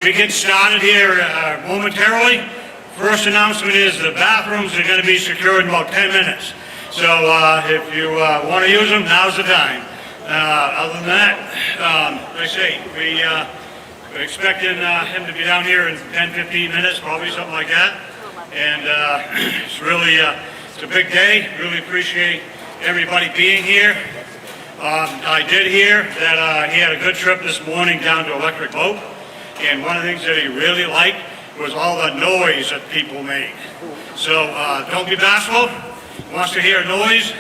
We get started here momentarily. First announcement is the bathrooms are going to be secured in about 10 minutes. So if you want to use them, now's the time. Other than that, like I say, we're expecting him to be down here in 10-15 minutes, probably something like that. And it's really it's a big day. Really appreciate everybody being here. I did hear that he had a good trip this morning down to Electric Boat. And one of the things that he really liked was all the noise that people made. So don't be bashful. Wants to hear noise,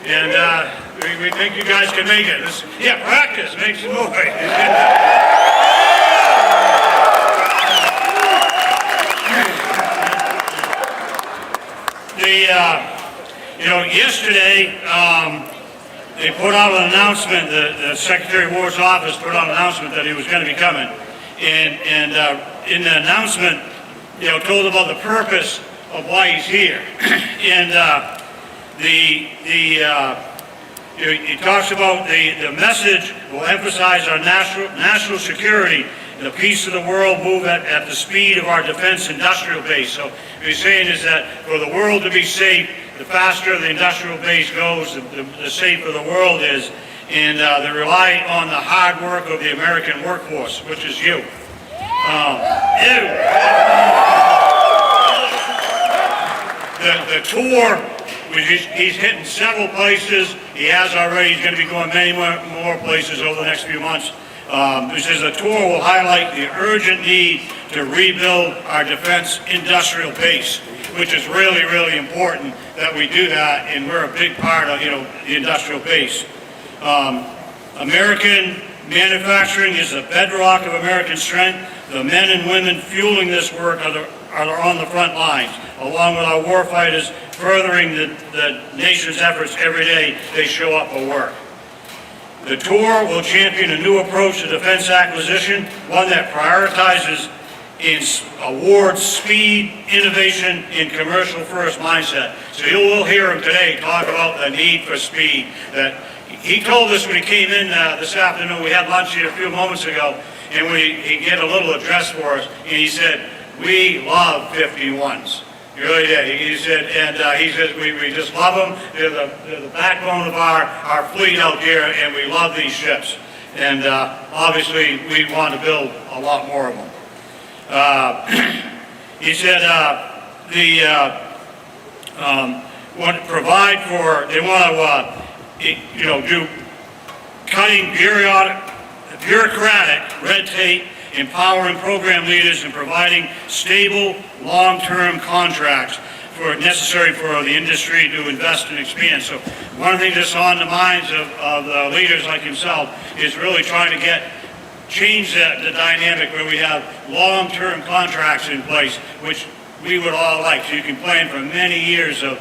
and we think you guys can make it. Practice, make some noise. Yesterday they put out an announcement. The Secretary of War's office put out an announcement that he was going to be coming. And in the announcement, told about the purpose of why he's here. And he talks about the message will emphasize our national security and the peace of the world move at the speed of our defense industrial base. So what he's saying is that for the world to be safe, the faster the industrial base goes, the safer the world is. And they rely on the hard work of the American workforce, which is you. The tour, he's hitting several places. He has already. He's going to be going many more places over the next few months. He says the tour will highlight the urgent need to rebuild our defense industrial base, which is really, really important that we do that, and we're a big part of the industrial base. American manufacturing is the bedrock of American strength. The men and women fueling this work are on the front lines, along with our warfighters furthering the nation's efforts every day they show up for work. The tour will champion a new approach to defense acquisition, one that prioritizes and awards speed, innovation, and commercial-first mindset. So you will hear him today talk about the need for speed. That he told us when he came in this afternoon. We had lunch here a few moments ago, and he gave a little address for us, and he said, "We love 51s." He really did. He said, we just love them. They're the backbone of our fleet out here, and we love these ships. And obviously, we want to build a lot more of them. He said they want to do cutting bureaucratic red tape, empowering program leaders, and providing stable, long-term contracts necessary for the industry to invest and expand. So one of the things that's on the minds of the leaders like himself is really trying to change the dynamic where we have long-term contracts in place, which we would all like. So you can plan for many years of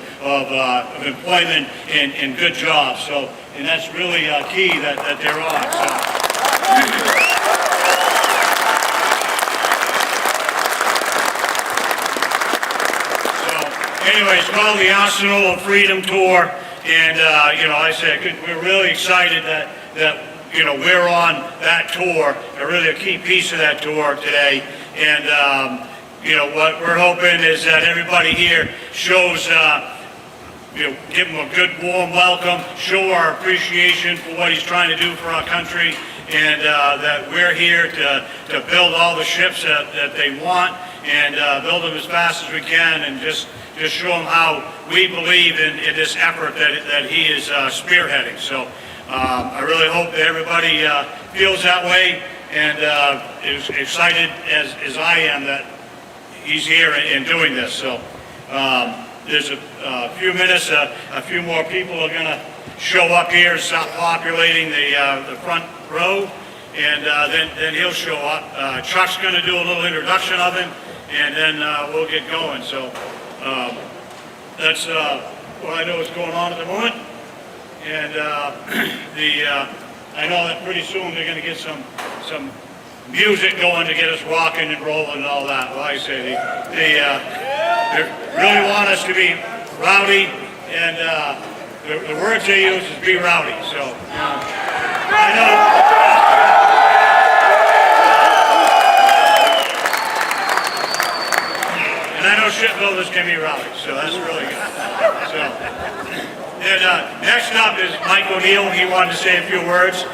employment and good jobs. So, and that's really key that they're on. Anyway, it's called the Arsenal of Freedom Tour, and I said we're really excited that we're on that tour, really a key piece of that tour today. And what we're hoping is that everybody here shows, give him a good warm welcome, show our appreciation for what he's trying to do for our country, and that we're here to build all the ships that they want, and build them as fast as we can, and just show them how we believe in this effort that he is spearheading. So I really hope that everybody feels that way and is excited as I am that he's here and doing this. So there's a few minutes, a few more people are going to show up here, start populating the front row, and then he'll show up. Chuck's going to do a little introduction of him, and then we'll get going. So that's what I know is going on at the moment. And I know that pretty soon they're going to get some music going to get us rocking and rolling and all that. Well, I say they really want us to be rowdy, and the words they use is be rowdy. So I know. shipbuilders can be rallied, so that's really good. So, and next up is Mike O'Neill. He wanted to say a few words.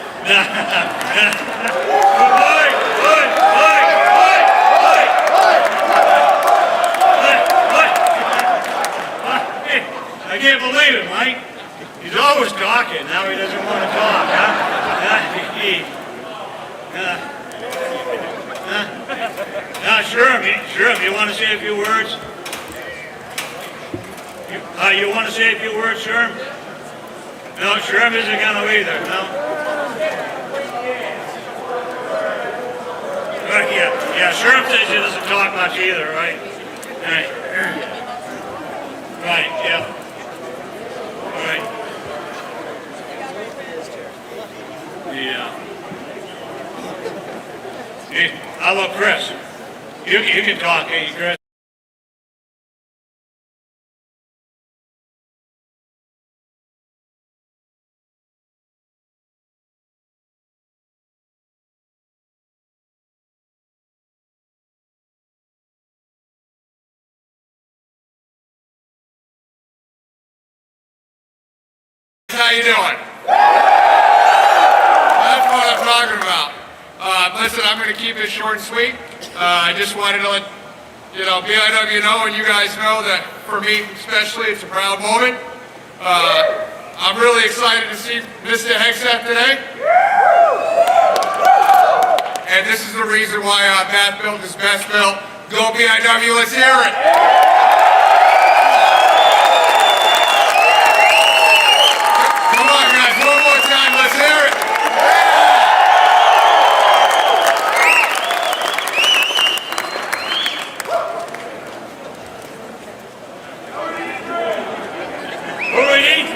I can't believe it, Mike. He's always talking. Now he doesn't want to talk, huh? Sherm, you want to say a few words? You want to say a few words, Sherm? No, Sherm isn't going to either, no? Yeah, Sherm says he doesn't talk much either, right? Right, yeah. All right. Yeah. Hey, how about Chris? You can talk, hey, Chris. How you doing? That's what I'm talking about. Listen, I'm going to keep it short and sweet. I just wanted to let BIW know, and you guys know that for me especially, it's a proud moment. I'm really excited to see Mr. Hegseth today. And this is the reason why Matt built his best built. Go BIW, let's hear it. Come on, guys, one more time, let's hear it. Who do we need?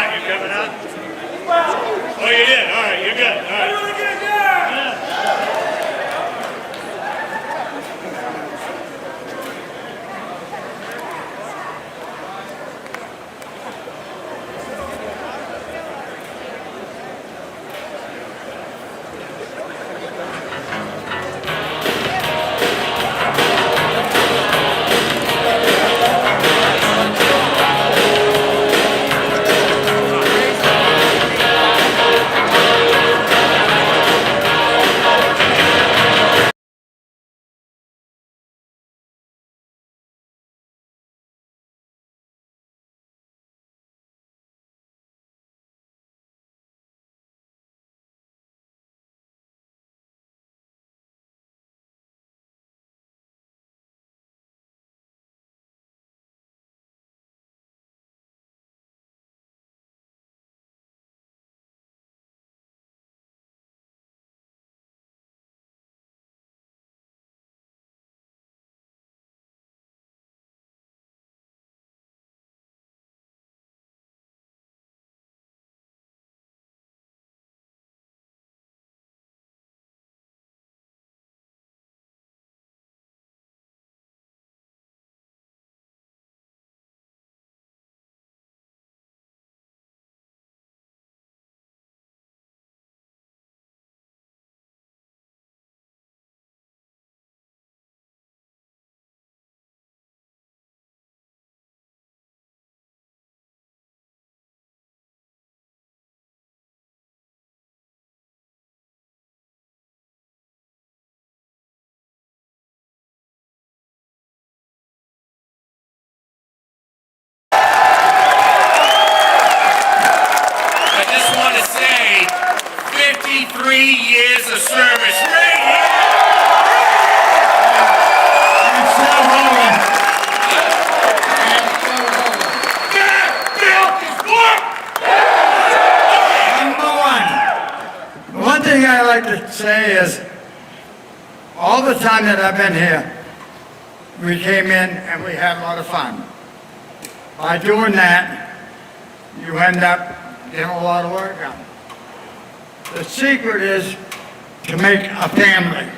You coming up? Oh, you did? All right, you're good. All right. I just want to say, 53 years of service right here. And still rolling. That built is what? Number one. One thing I like to say is, all the time that I've been here, we came in and we had a lot of fun. By doing that, you end up getting a lot of work done. The secret is to make a family.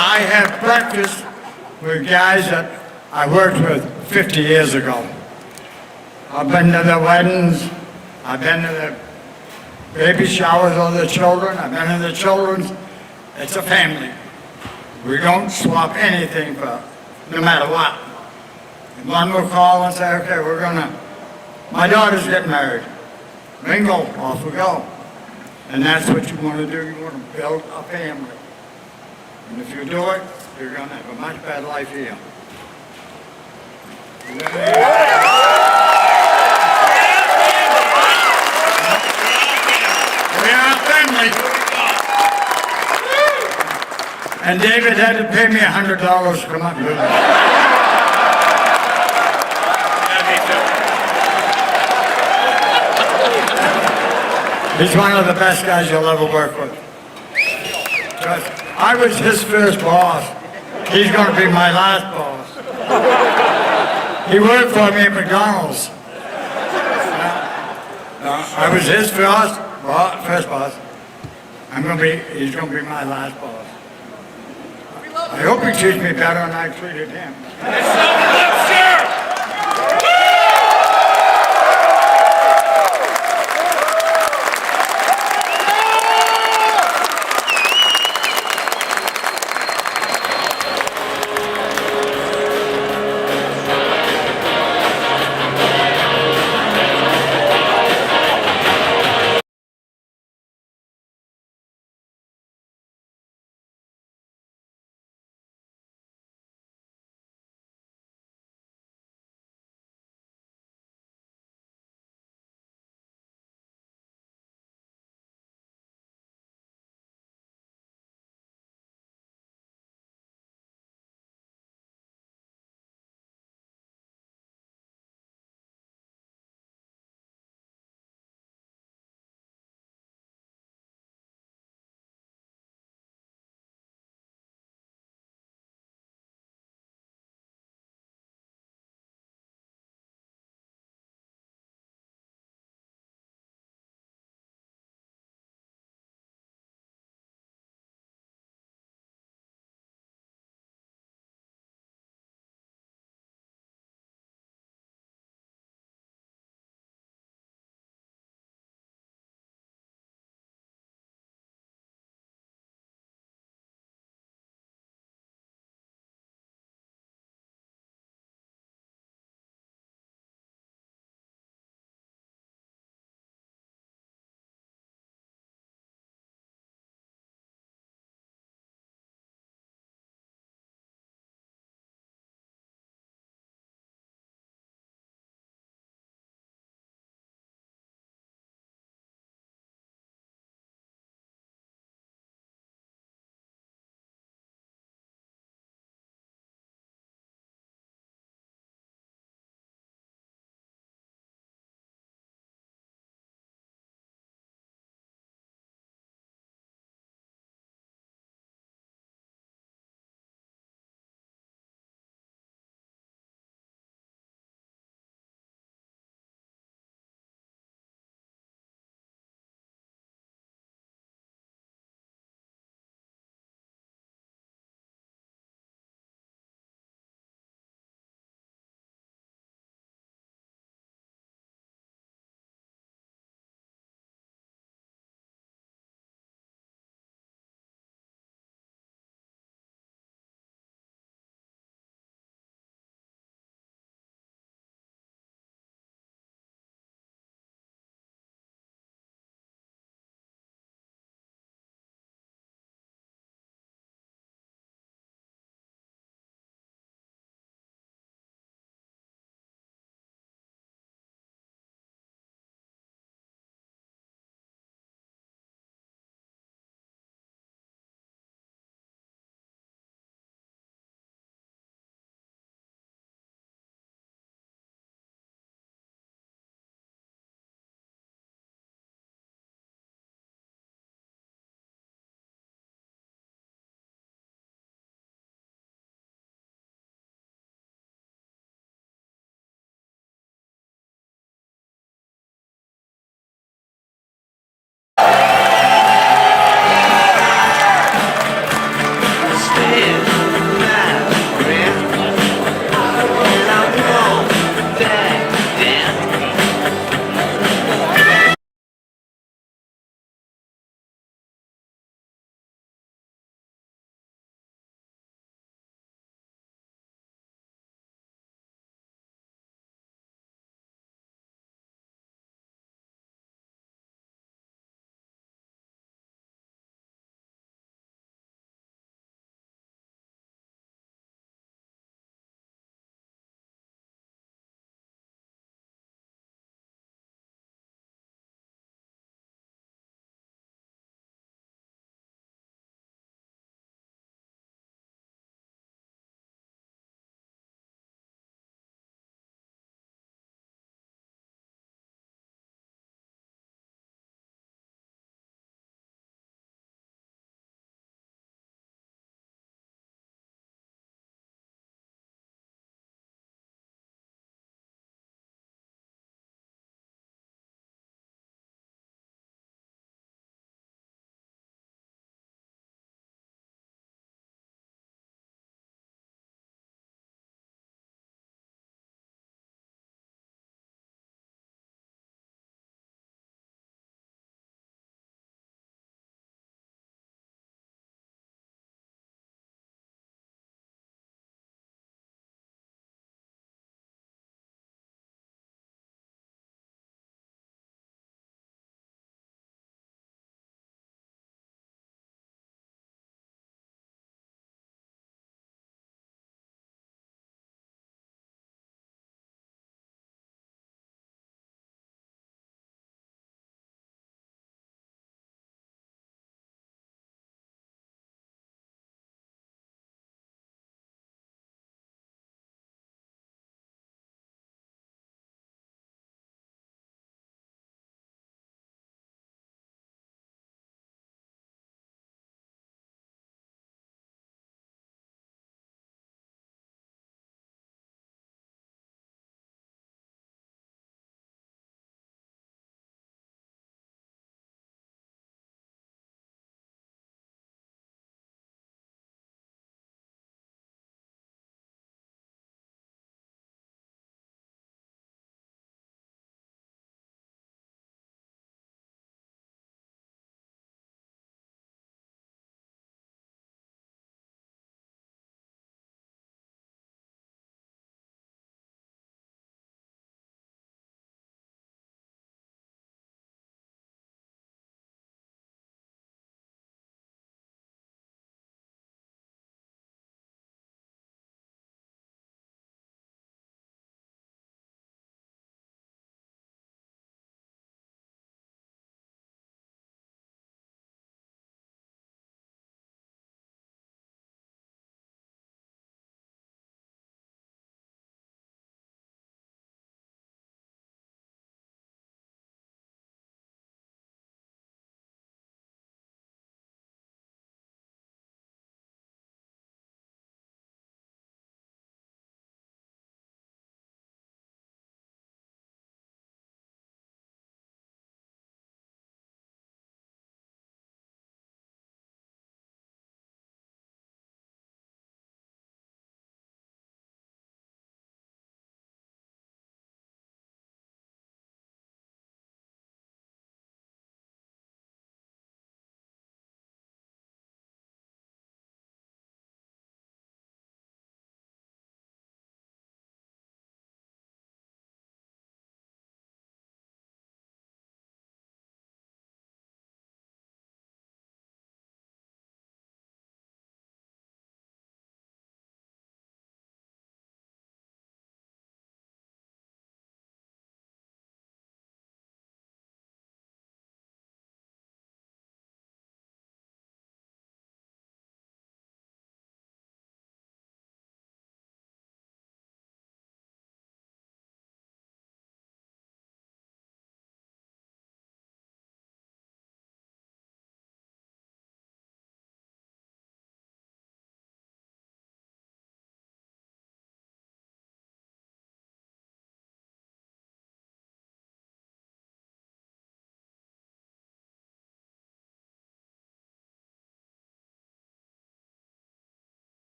I have breakfast with guys that I worked with 50 years ago. I've been to the weddings, I've been to the baby showers of the children, I've been to the children's. It's a family. We don't swap anything for, no matter what. And one will call and say, okay, my daughter's getting married. Bingo, off we go. And that's what you want to do. You want to build a family. And if you do it, you're going to have a much better life here. We are a family. And David had to pay me $100 to come up and do that. He's one of the best guys you'll ever work with. I was his first boss. He's going to be my last boss. He worked for me at McDonald's. I was his first boss. He's going to be my last boss. I hope he treats me better than I treated him.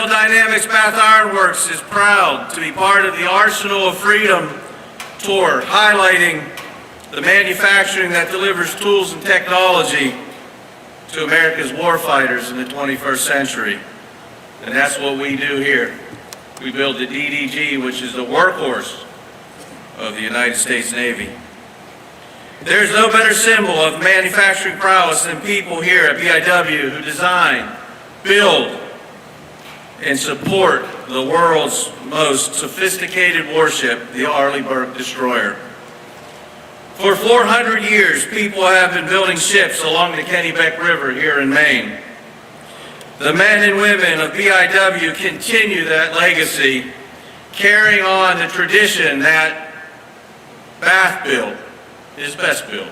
General Dynamics Bath Iron Works is proud to be part of the Arsenal of Freedom tour, highlighting the manufacturing that delivers tools and technology to America's warfighters in the 21st century. And that's what we do here. We build the DDG, which is the workhorse of the United States Navy. There's no better symbol of manufacturing prowess than people here at BIW who design, build, and support the world's most sophisticated warship, the Arleigh Burke destroyer. For 400 years, people have been building ships along the Kennebec River here in Maine. The men and women of BIW continue that legacy, carrying on the tradition that Bath built is best built.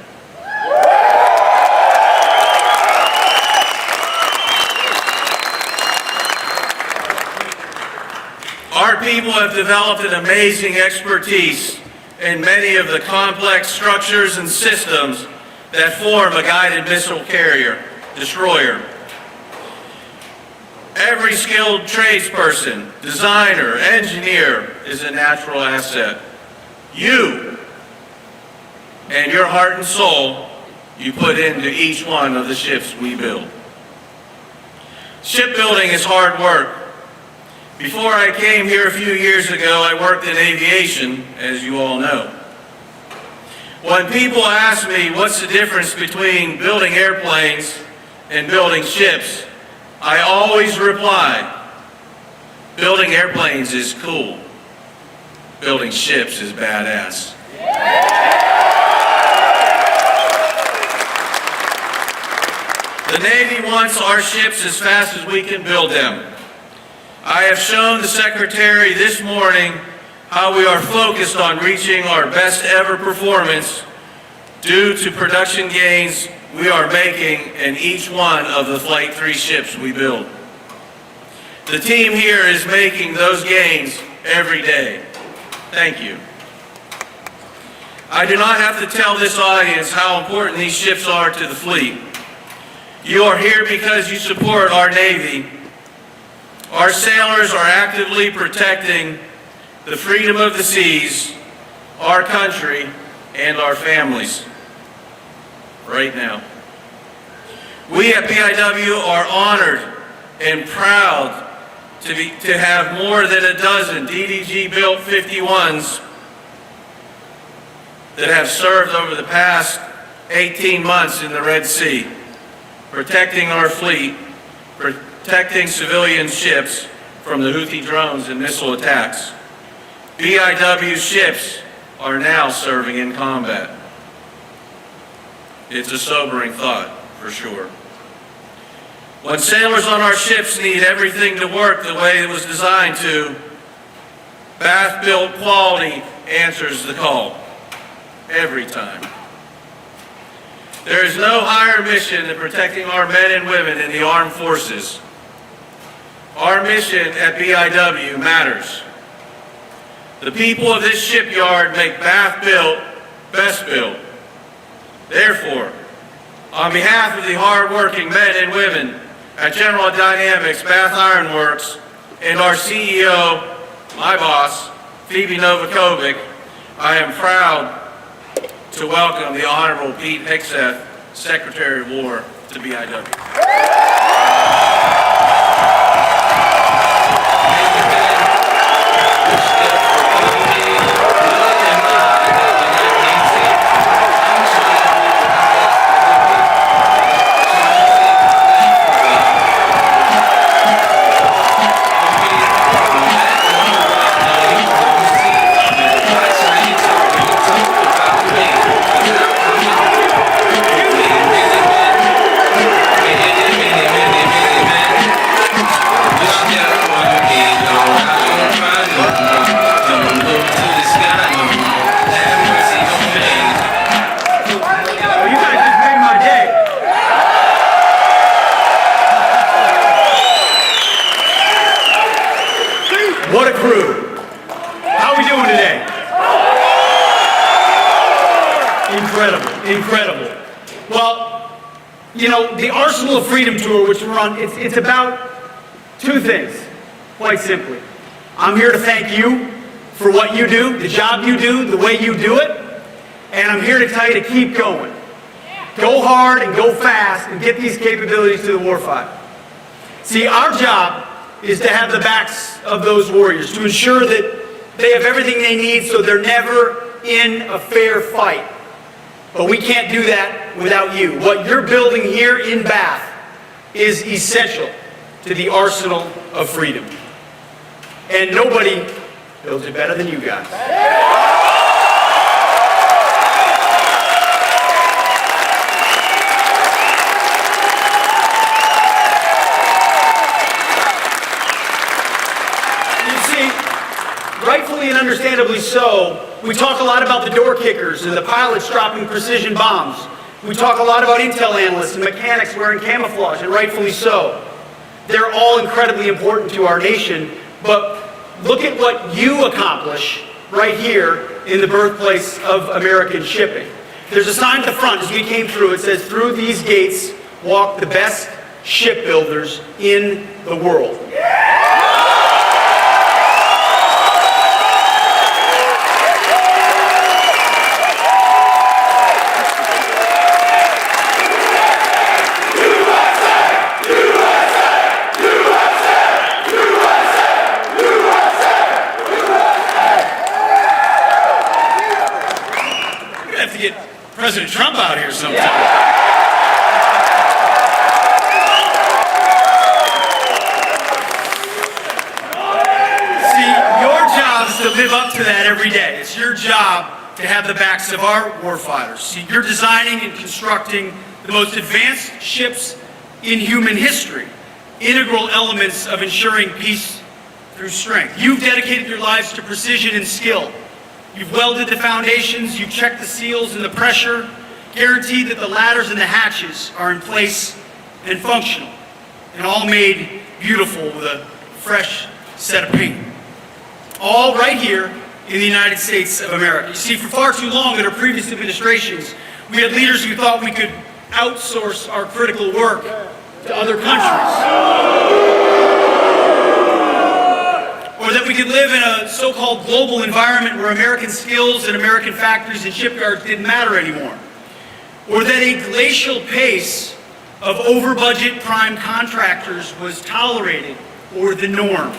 Our people have developed an amazing expertise in many of the complex structures and systems that form a guided missile carrier, destroyer. Every skilled tradesperson, designer, engineer is a natural asset. You and your heart and soul you put into each one of the ships we build. Shipbuilding is hard work. Before I came here a few years ago, I worked in aviation, as you all know. When people ask me what's the difference between building airplanes and building ships, I always reply, building airplanes is cool. Building ships is badass. The Navy wants our ships as fast as we can build them. I have shown the Secretary this morning how we are focused on reaching our best ever performance due to production gains we are making in each one of the Flight 3 ships we build. The team here is making those gains every day. Thank you. I do not have to tell this audience how important these ships are to the fleet. You are here because you support our Navy. Our sailors are actively protecting the freedom of the seas, our country, and our families right now. We at BIW are honored and proud to have more than a dozen DDG-built 51s that have served over the past 18 months in the Red Sea, protecting our fleet, protecting civilian ships from the Houthi drones and missile attacks. BIW ships are now serving in combat. It's a sobering thought, for sure. When sailors on our ships need everything to work the way it was designed to, Bath-built quality answers the call, every time. There is no higher mission than protecting our men and women in the armed forces. Our mission at BIW matters. The people of this shipyard make Bath built best built. Therefore, on behalf of the hard-working men and women at General Dynamics Bath Iron Works and our CEO, my boss, Phoebe Novakovic, I am proud to welcome the Honorable Pete Hegseth, Secretary of War, to BIW. What a crew. How are we doing today? Incredible, incredible. Well, you know, the Arsenal of Freedom tour, which we're on, it's about two things. quite simply. I'm here to thank you for what you do, the job you do, the way you do it, and I'm here to tell you to keep going. Go hard and go fast and get these capabilities to the warfighter. See, our job is to have the backs of those warriors, to ensure that they have everything they need so they're never in a fair fight. But we can't do that without you. What you're building here in Bath is essential to the arsenal of freedom. And nobody builds it better than you guys. Rightfully and understandably so, we talk a lot about the door kickers and the pilots dropping precision bombs. We talk a lot about intel analysts and mechanics wearing camouflage, and rightfully so. They're all incredibly important to our nation, but look at what you accomplish right here in the birthplace of American shipping. There's a sign at the front as we came through. It says, "Through these gates walk the best shipbuilders in the world." President Trump out here sometime. See, your job is to live up to that every day. It's your job to have the backs of our warfighters. See, you're designing and constructing the most advanced ships in human history, integral elements of ensuring peace through strength. You've dedicated your lives to precision and skill. You've welded the foundations, you've checked the seals and the pressure, guaranteed that the ladders and the hatches are in place and functional, and all made beautiful with a fresh set of paint. All right here in the United States of America. You see, for far too long under previous administrations, we had leaders who thought we could outsource our critical work to other countries. Or that we could live in a so-called global environment where American skills and American factories and shipyards didn't matter anymore. Or that a glacial pace of over-budget prime contractors was tolerated or the norm.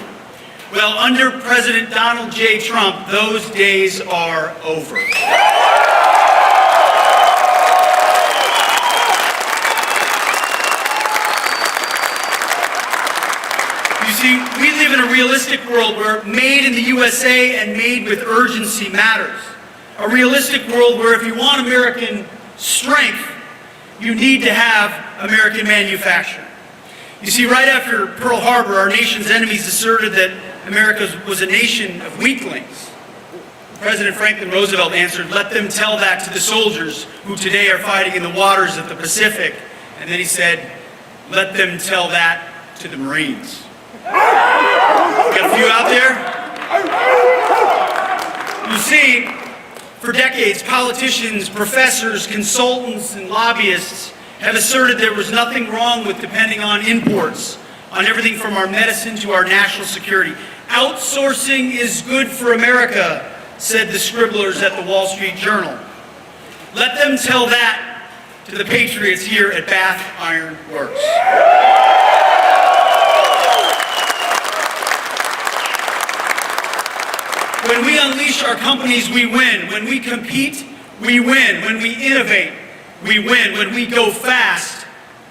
Well, under President Donald J. Trump, those days are over. You see, we live in a realistic world where made in the USA and made with urgency matters. A realistic world where if you want American strength, you need to have American manufacturing. You see, right after Pearl Harbor, our nation's enemies asserted that America was a nation of weaklings. President Franklin Roosevelt answered, "Let them tell that to the soldiers who today are fighting in the waters of the Pacific." And then he said, "Let them tell that to the Marines." Got a few out there? You see, for decades, politicians, professors, consultants, and lobbyists have asserted there was nothing wrong with depending on imports, on everything from our medicine to our national security. Outsourcing is good for America, said the scribblers at the Wall Street Journal. Let them tell that to the patriots here at Bath Iron Works. When we unleash our companies, we win. When we compete, we win. When we innovate, we win. When we go fast,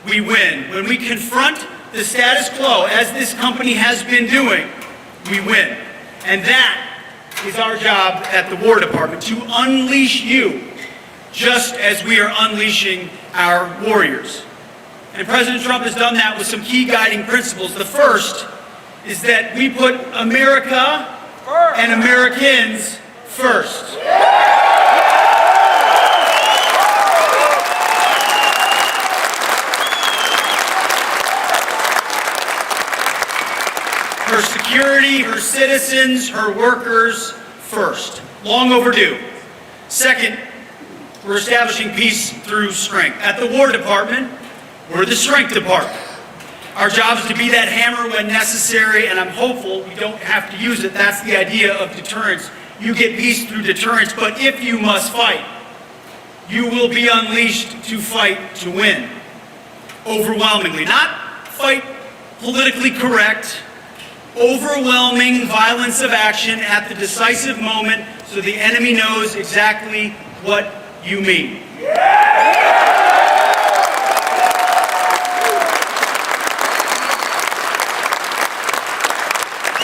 we win. When we confront the status quo, as this company has been doing, we win. And that is our job at the War Department, to unleash you, just as we are unleashing our warriors. And President Trump has done that with some key guiding principles. The first is that we put America and Americans first. Her security, her citizens, her workers first. Long overdue. Second, we're establishing peace through strength. At the War Department, we're the Strength Department. Our job is to be that hammer when necessary, and I'm hopeful we don't have to use it. That's the idea of deterrence. You get peace through deterrence, but if you must fight, you will be unleashed to fight to win. Overwhelmingly. Not fight politically correct, overwhelming violence of action at the decisive moment so the enemy knows exactly what you mean.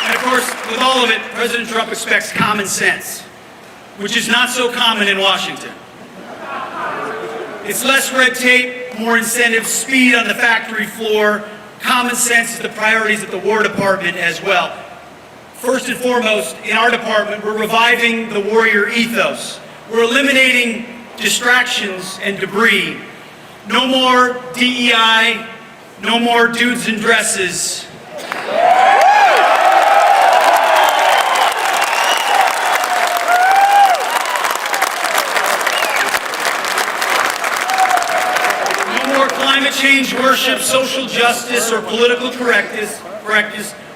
And of course, with all of it, President Trump expects common sense, which is not so common in Washington. It's less red tape, more incentives, speed on the factory floor. Common sense is the priorities at the War Department as well. First and foremost, in our department, we're reviving the warrior ethos. We're eliminating distractions and debris. No more DEI, no more dudes in dresses. Climate change worship, social justice, or political correctness.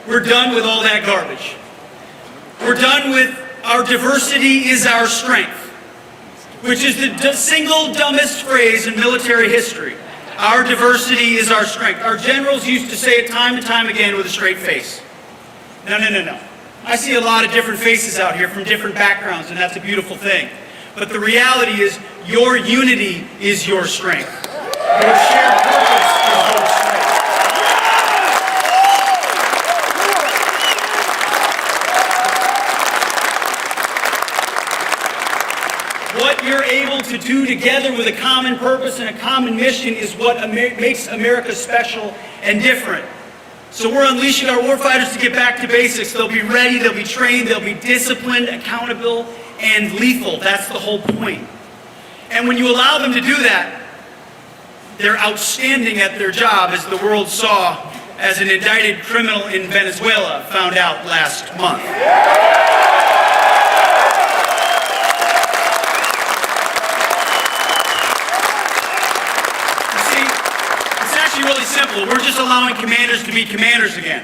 We're done with all that garbage. We're done with our diversity is our strength, which is the single dumbest phrase in military history. Our diversity is our strength. Our generals used to say it time and time again with a straight face. No. I see a lot of different faces out here from different backgrounds, and that's a beautiful thing. But the reality is your unity is your strength. Your shared purpose is your strength. What you're able to do together with a common purpose and a common mission is what makes America special and different. So we're unleashing our warfighters to get back to basics. They'll be ready, they'll be trained, they'll be disciplined, accountable, and lethal. That's the whole point. And when you allow them to do that, they're outstanding at their job, as the world saw as an indicted criminal in Venezuela found out last month. You see, it's actually really simple. We're just allowing commanders to be commanders again.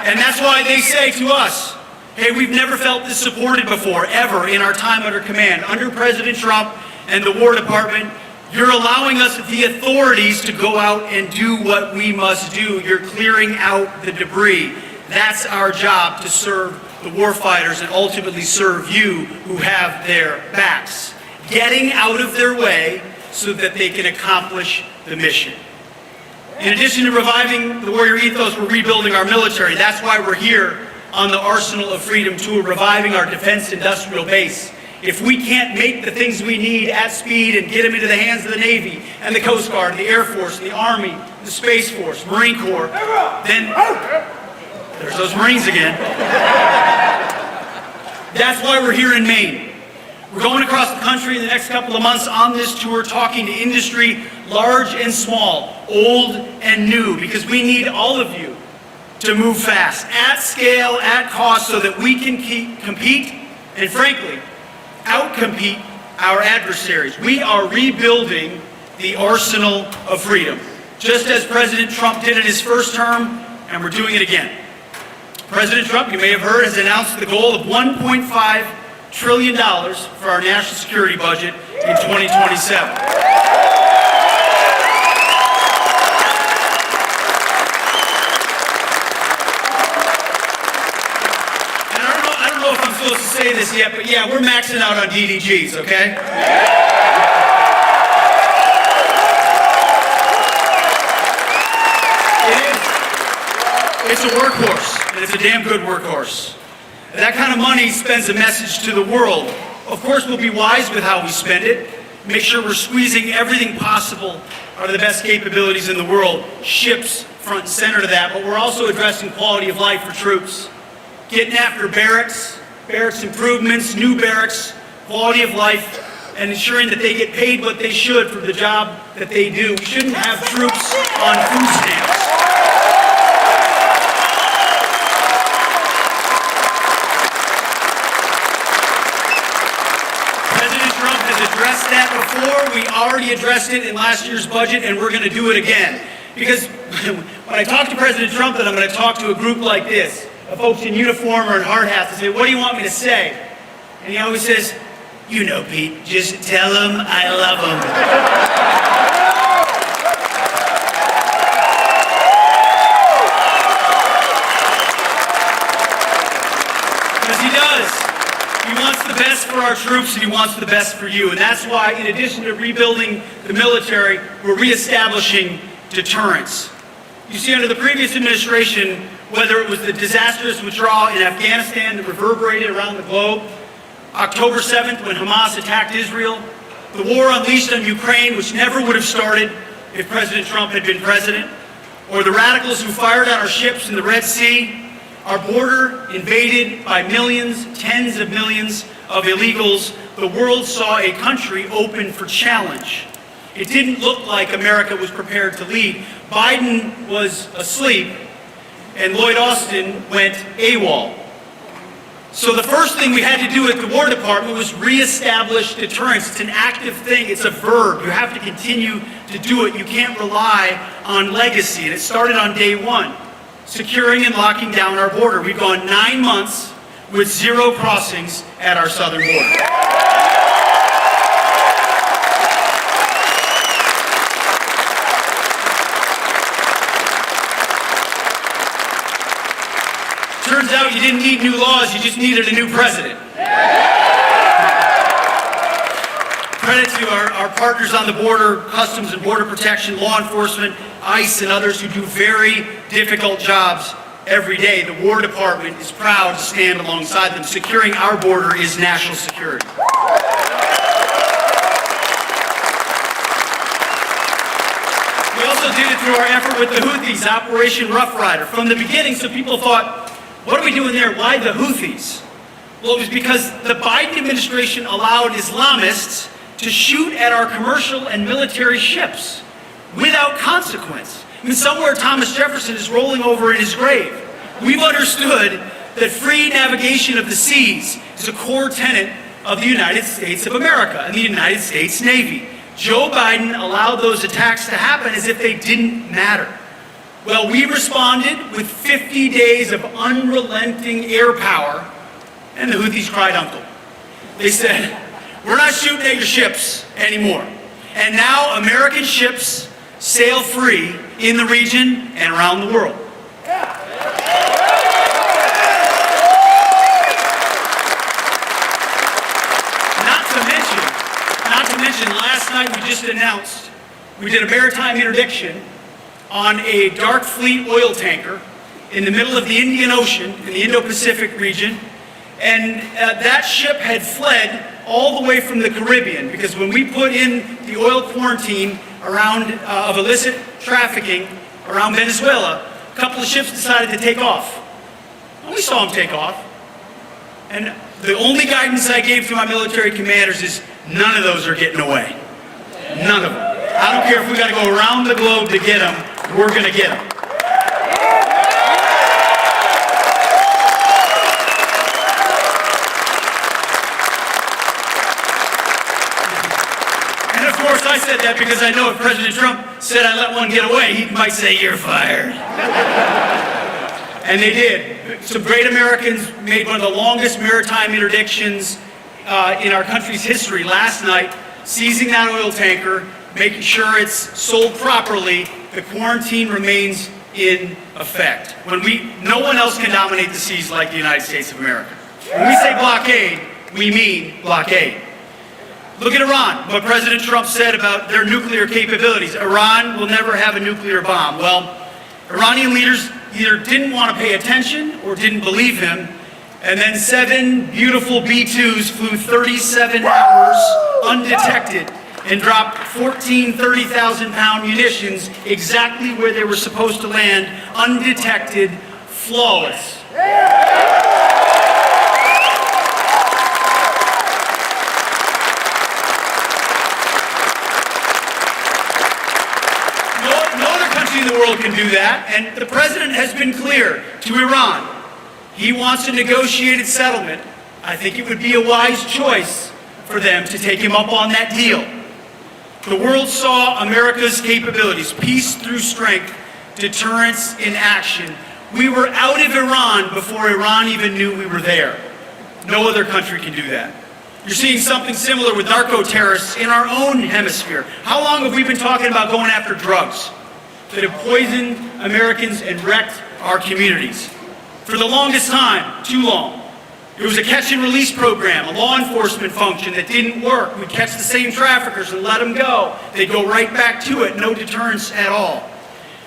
And that's why they say to us, hey, we've never felt this supported before, ever, in our time under command. Under President Trump and the War Department, you're allowing us, the authorities, to go out and do what we must do. You're clearing out the debris. That's our job, to serve the warfighters and ultimately serve you who have their backs. Getting out of their way so that they can accomplish the mission. In addition to reviving the warrior ethos, we're rebuilding our military. That's why we're here on the Arsenal of Freedom Tour, reviving our defense industrial base. If we can't make the things we need at speed and get them into the hands of the Navy and the Coast Guard, the Air Force, the Army, the Space Force, Marine Corps, then there's those Marines again. That's why we're here in Maine. We're going across the country in the next couple of months on this tour, talking to industry, large and small, old and new, because we need all of you to move fast, at scale, at cost, so that we can compete and, frankly, outcompete our adversaries. We are rebuilding the arsenal of freedom, just as President Trump did in his first term, and we're doing it again. President Trump, you may have heard, has announced the goal of $1.5 trillion for our national security budget in 2027. Supposed to say this yet, but yeah, we're maxing out on DDGs, okay? It's a workhorse, and it's a damn good workhorse. That kind of money sends a message to the world. Of course, we'll be wise with how we spend it, make sure we're squeezing everything possible out of the best capabilities in the world. Ships front and center to that, but we're also addressing quality of life for troops. Getting after barracks improvements, new barracks, quality of life, and ensuring that they get paid what they should for the job that they do. We shouldn't have troops on food stamps. President Trump has addressed that before. We already addressed it in last year's budget, and we're going to do it again. Because when I talk to President Trump, then I'm going to talk to a group like this, of folks in uniform or in hard hats, and say, what do you want me to say? And he always says, you know, Pete, just tell him I love him. Because he does. He wants the best for our troops, and he wants the best for you. And that's why, in addition to rebuilding the military, we're reestablishing deterrence. You see, under the previous administration, whether it was the disastrous withdrawal in Afghanistan that reverberated around the globe, October 7th when Hamas attacked Israel, the war unleashed on Ukraine, which never would have started if President Trump had been president, or the radicals who fired on our ships in the Red Sea, our border invaded by millions, tens of millions of illegals, the world saw a country open for challenge. It didn't look like America was prepared to lead. Biden was asleep, and Lloyd Austin went AWOL. So the first thing we had to do at the War Department was reestablish deterrence. It's an active thing. It's a verb. You have to continue to do it. You can't rely on legacy. And it started on day one, securing and locking down our border. We've gone 9 months with 0 crossings at our southern border. Turns out you didn't need new laws, you just needed a new president. Credit to our partners on the border, Customs and Border Protection, law enforcement, ICE, and others who do very difficult jobs every day. The War Department is proud to stand alongside them. Securing our border is national security. We also did it through our effort with the Houthis, Operation Rough Rider. From the beginning, so people thought, what are we doing there? Why the Houthis? Well, it was because the Biden administration allowed Islamists to shoot at our commercial and military ships without consequence. I mean, somewhere Thomas Jefferson is rolling over in his grave. We've understood that free navigation of the seas is a core tenet of the United States of America and the United States Navy. Joe Biden allowed those attacks to happen as if they didn't matter. Well, we responded with 50 days of unrelenting air power, and the Houthis cried uncle. They said, we're not shooting at your ships anymore. And now American ships sail free in the region and around the world. Not to mention, last night we just announced we did a maritime interdiction on a dark fleet oil tanker in the middle of the Indian Ocean, in the Indo-Pacific region, and that ship had fled all the way from the Caribbean, because when we put in the oil quarantine around of illicit trafficking around Venezuela, a couple of ships decided to take off. And we saw them take off. And the only guidance I gave to my military commanders is none of those are getting away. None of them. I don't care if we got to go around the globe to get them. We're going to get them. And of course I said that because I know if President Trump said I let one get away, he might say, you're fired. And they did. Some great Americans made one of the longest maritime interdictions in our country's history last night, seizing that oil tanker, making sure it's sold properly. The quarantine remains in effect. No one else can dominate the seas like the United States of America. When we say blockade, we mean blockade. Look at Iran, what President Trump said about their nuclear capabilities. Iran will never have a nuclear bomb. Well, Iranian leaders either didn't want to pay attention or didn't believe him, and then 7 beautiful B-2s flew 37 hours undetected and dropped 14 30,000-pound munitions exactly where they were supposed to land, undetected, flawless. No other country in the world can do that, and the president has been clear to Iran. He wants a negotiated settlement. I think it would be a wise choice for them to take him up on that deal. The world saw America's capabilities, peace through strength, deterrence in action. We were out of Iran before Iran even knew we were there. No other country can do that. You're seeing something similar with narco-terrorists in our own hemisphere. How long have we been talking about going after drugs that have poisoned Americans and wrecked our communities? For the longest time, too long. It was a catch and release program, a law enforcement function that didn't work. We'd catch the same traffickers and let them go. They'd go right back to it, no deterrence at all.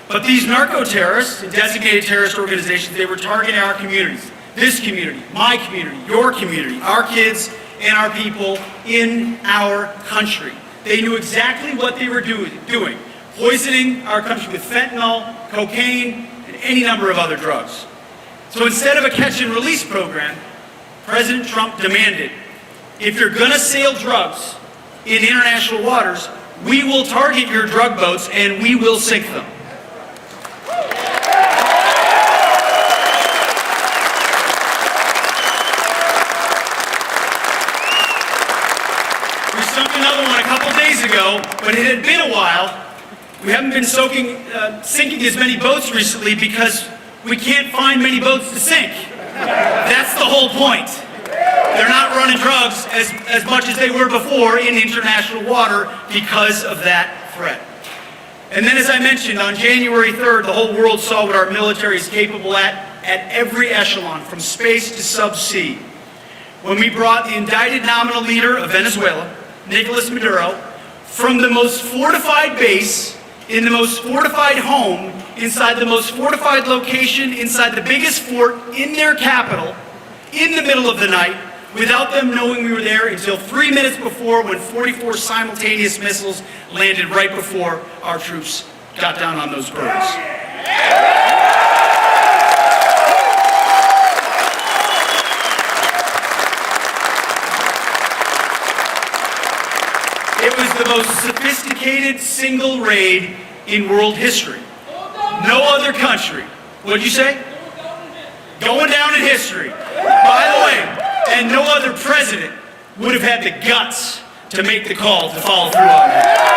But these narco-terrorists and designated terrorist organizations, they were targeting our communities. This community, my community, your community, our kids and our people in our country. They knew exactly what they were doing, poisoning our country with fentanyl, cocaine, and any number of other drugs. So instead of a catch and release program, President Trump demanded, if you're going to sail drugs in international waters, we will target your drug boats and we will sink them. We sunk another one a couple days ago, but it had been a while. We haven't been sinking as many boats recently because we can't find many boats to sink. That's the whole point. They're not running drugs as much as they were before in international water because of that threat. And then, as I mentioned, on January 3rd, the whole world saw what our military is capable at every echelon, from space to subsea. When we brought the indicted nominal leader of Venezuela, Nicolas Maduro, from the most fortified base, in the most fortified home, inside the most fortified location, inside the biggest fort in their capital, in the middle of the night, without them knowing we were there until 3 minutes before, when 44 simultaneous missiles landed right before our troops got down on those birds. It was the most sophisticated single raid in world history. No other country. What'd you say? Going down in history. By the way, and no other president would have had the guts to make the call to follow through on that.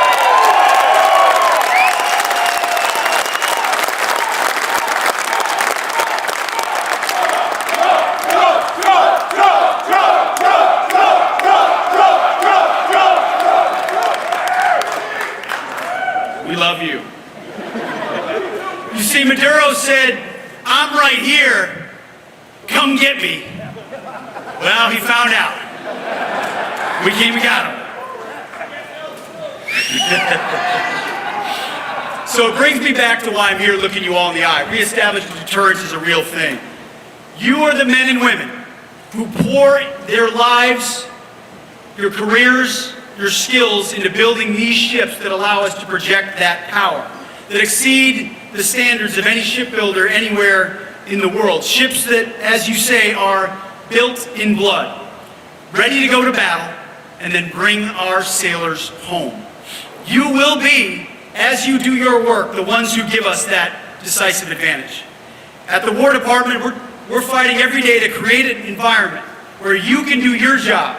We love you. You see, Maduro said, "I'm right here, come get me." Well, he found out. We came and got him. So it brings me back to why I'm here looking you all in the eye. Reestablishing deterrence is a real thing. You are the men and women who pour their lives, your careers, your skills into building these ships that allow us to project that power, that exceed the standards of any shipbuilder anywhere in the world. Ships that, as you say, are built in blood, ready to go to battle, and then bring our sailors home. You will be, as you do your work, the ones who give us that decisive advantage. At the War Department, we're fighting every day to create an environment where you can do your job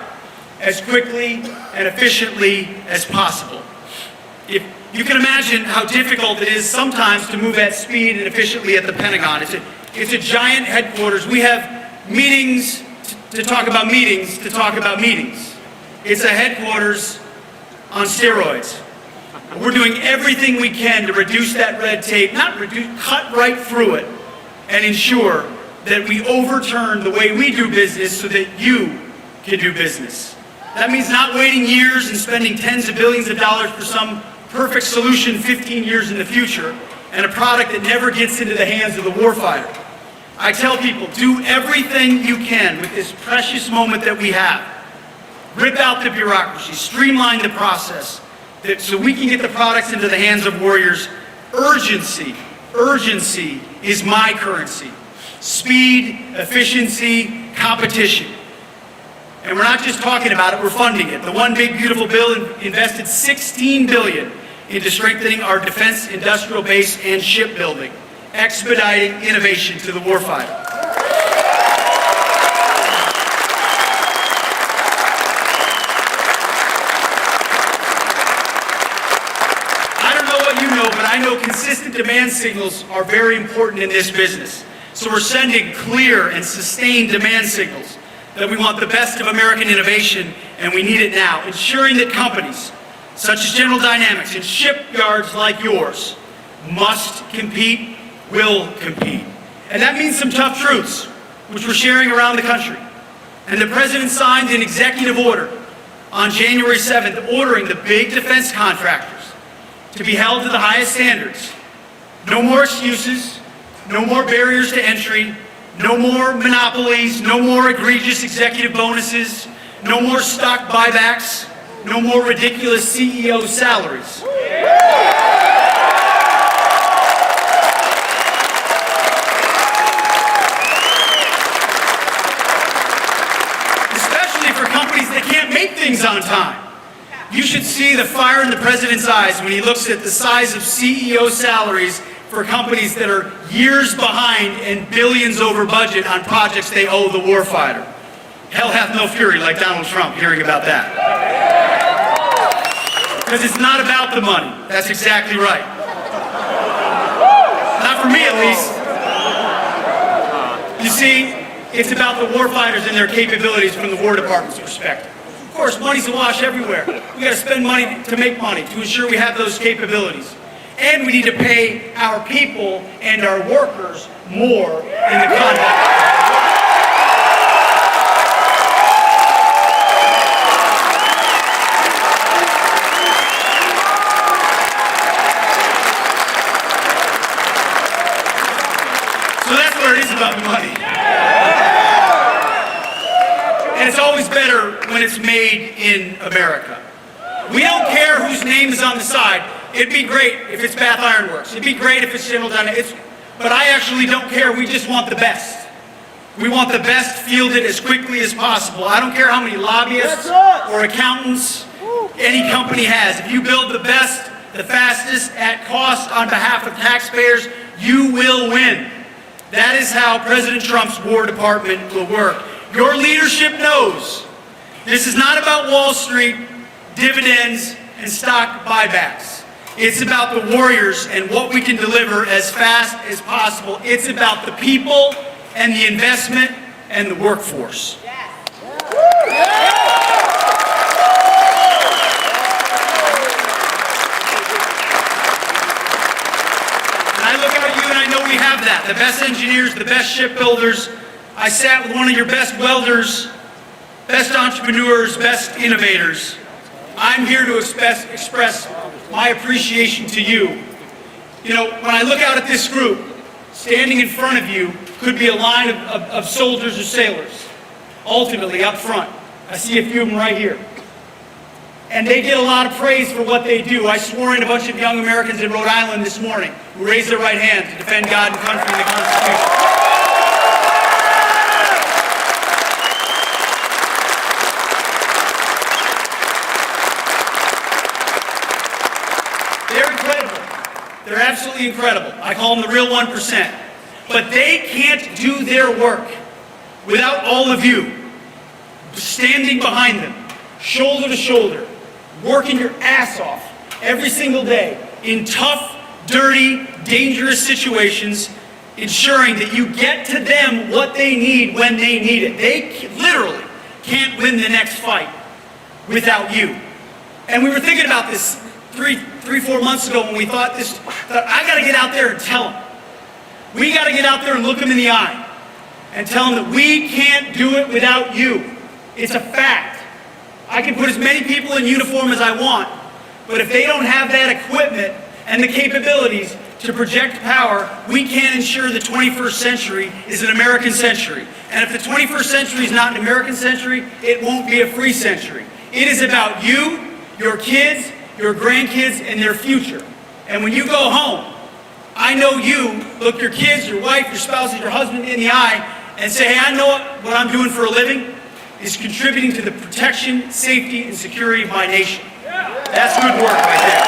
as quickly and efficiently as possible. If you can imagine how difficult it is sometimes to move at speed and efficiently at the Pentagon. It's a giant headquarters. We have meetings to talk about meetings to talk about meetings. It's a headquarters on steroids. We're doing everything we can to reduce that red tape, cut right through it, and ensure that we overturn the way we do business so that you can do business. That means not waiting years and spending tens of billions of dollars for some perfect solution 15 years in the future and a product that never gets into the hands of the warfighter. I tell people, do everything you can with this precious moment that we have. Rip out the bureaucracy, streamline the process so we can get the products into the hands of warriors. Urgency is my currency. Speed, efficiency, competition. And we're not just talking about it, we're funding it. The One Big Beautiful Bill invested $16 billion into strengthening our defense industrial base and shipbuilding, expediting innovation to the warfighter. I know consistent demand signals are very important in this business. So we're sending clear and sustained demand signals that we want the best of American innovation, and we need it now, ensuring that companies such as General Dynamics and shipyards like yours must compete, will compete. And that means some tough truths, which we're sharing around the country. And the President signed an executive order on January 7th ordering the big defense contractors to be held to the highest standards. No more excuses, no more barriers to entry, no more monopolies, no more egregious executive bonuses, no more stock buybacks, no more ridiculous CEO salaries. Especially for companies that can't make things on time. You should see the fire in the President's eyes when he looks at the size of CEO salaries for companies that are years behind and billions over budget on projects they owe the warfighter. Hell hath no fury like Donald Trump hearing about that. Because it's not about the money. That's exactly right. Not for me, at least. You see, it's about the warfighters and their capabilities from the War Department's perspective. Of course, money's awash everywhere. We got to spend money to make money to ensure we have those capabilities. And we need to pay our people and our workers more in the conduct. So that's where it is about the money. And it's always better when it's made in America. We don't care whose name is on the side. It'd be great if it's Bath Iron Works. It'd be great if it's General Dynamics. But I actually don't care. We just want the best. We want the best fielded as quickly as possible. I don't care how many lobbyists or accountants any company has. If you build the best, the fastest, at cost on behalf of taxpayers, you will win. That is how President Trump's War Department will work. Your leadership knows this is not about Wall Street, dividends, and stock buybacks. It's about the warriors and what we can deliver as fast as possible. It's about the people and the investment and the workforce. And I look at you and I know we have that. The best engineers, the best shipbuilders. I sat with one of your best welders, best entrepreneurs, best innovators. I'm here to express my appreciation to you. You know, when I look out at this group, standing in front of you could be a line of soldiers or sailors, ultimately up front. I see a few of them right here. And they get a lot of praise for what they do. I swore in a bunch of young Americans in Rhode Island this morning who raised their right hand to defend God and country and the Constitution. They're absolutely incredible. I call them the real 1%. But they can't do their work without all of you standing behind them, shoulder to shoulder, working your ass off every single day in tough, dirty, dangerous situations, ensuring that you get to them what they need when they need it. They literally can't win the next fight without you. And we were thinking about this 4 months ago when we thought I got to get out there and tell them. We got to get out there and look them in the eye and tell them that we can't do it without you. It's a fact. I can put as many people in uniform as I want, but if they don't have that equipment and the capabilities to project power, we can't ensure the 21st century is an American century. And if the 21st century is not an American century, it won't be a free century. It is about you, your kids, your grandkids, and their future. And when you go home, I know you look your kids, your wife, your spouse, and your husband in the eye and say, hey, I know what I'm doing for a living is contributing to the protection, safety, and security of my nation. That's good work right there.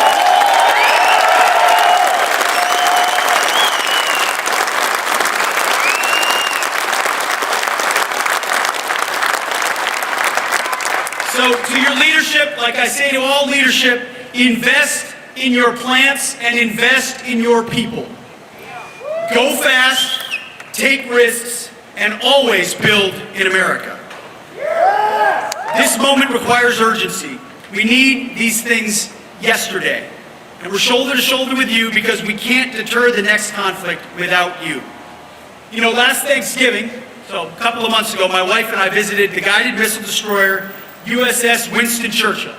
So to your leadership, like I say to all leadership, invest in your plants and invest in your people. Go fast, take risks, and always build in America. This moment requires urgency. We need these things yesterday. And we're shoulder to shoulder with you because we can't deter the next conflict without you. You know, last Thanksgiving, so a couple of months ago, my wife and I visited the guided missile destroyer USS Winston Churchill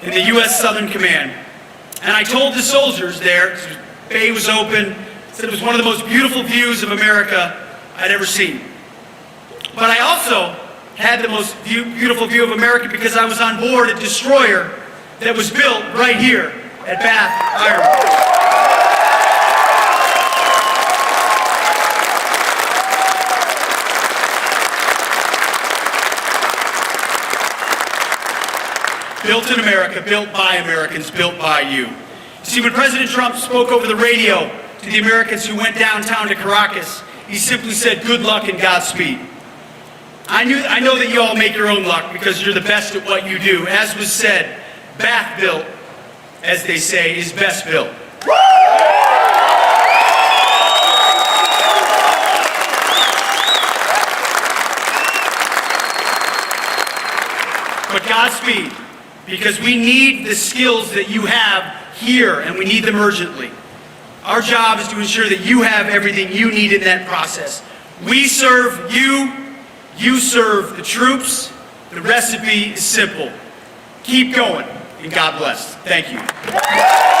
in the U.S. Southern Command. And I told the soldiers there, the bay was open, said it was one of the most beautiful views of America I'd ever seen. But I also had the most beautiful view of America because I was on board a destroyer that was built right here at Bath Iron Works. Built in America, built by Americans, built by you. See, when President Trump spoke over the radio to the Americans who went downtown to Caracas, he simply said, good luck and Godspeed. I know that you all make your own luck because you're the best at what you do. As was said, Bath built, as they say, is best built. But Godspeed, because we need the skills that you have here, and we need them urgently. Our job is to ensure that you have everything you need in that process. We serve you, you serve the troops. The recipe is simple. Keep going, and God bless. Thank you.